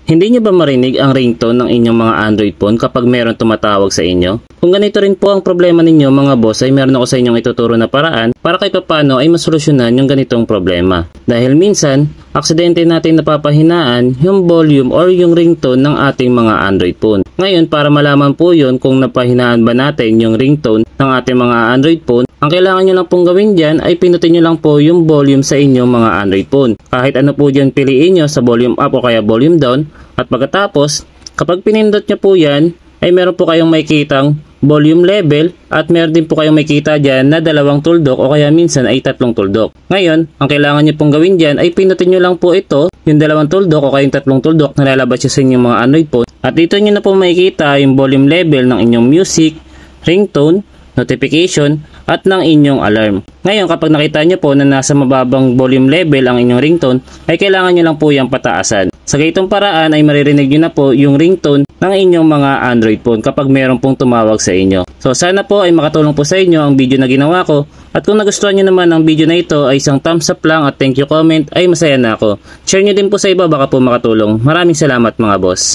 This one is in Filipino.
Hindi nyo ba marinig ang ringtone ng inyong mga Android phone kapag meron tumatawag sa inyo? Kung ganito rin po ang problema ninyo mga boss, ay meron ako sa inyong ituturo na paraan para kahit paano ay masolusyonan yung ganitong problema. Dahil minsan, aksidente natin napapahinaan yung volume or yung ringtone ng ating mga Android phone. Ngayon, para malaman po yun kung napahinaan ba natin yung ringtone ng ating mga Android phone, ang kailangan nyo lang pong gawin dyan ay pinutin nyo lang po yung volume sa inyong mga Android phone. Kahit ano po dyan piliin nyo sa volume up o kaya volume down. At pagkatapos, kapag pinindot nyo po yan, ay meron po kayong makikitang volume level at meron din po kayong makikita dyan na dalawang tuldok o kaya minsan ay tatlong tuldok. Ngayon, ang kailangan nyo pong gawin dyan ay pinutin nyo lang po ito, yung dalawang tuldok o kaya yung tatlong tuldok na lalabas sa inyong mga Android phone. At dito nyo na po makikita yung volume level ng inyong music, ringtone, notification, at ng inyong alarm. Ngayon, kapag nakita nyo po na nasa mababang volume level ang inyong ringtone, ay kailangan nyo lang po yung pataasan. Sa ganitong paraan ay maririnig nyo na po yung ringtone ng inyong mga Android phone kapag meron pong tumawag sa inyo. So sana po ay makatulong po sa inyo ang video na ginawa ko. At kung nagustuhan nyo naman ang video na ito ay isang thumbs up lang at thank you comment ay masaya na ako. Share nyo din po sa iba baka po makatulong. Maraming salamat mga boss.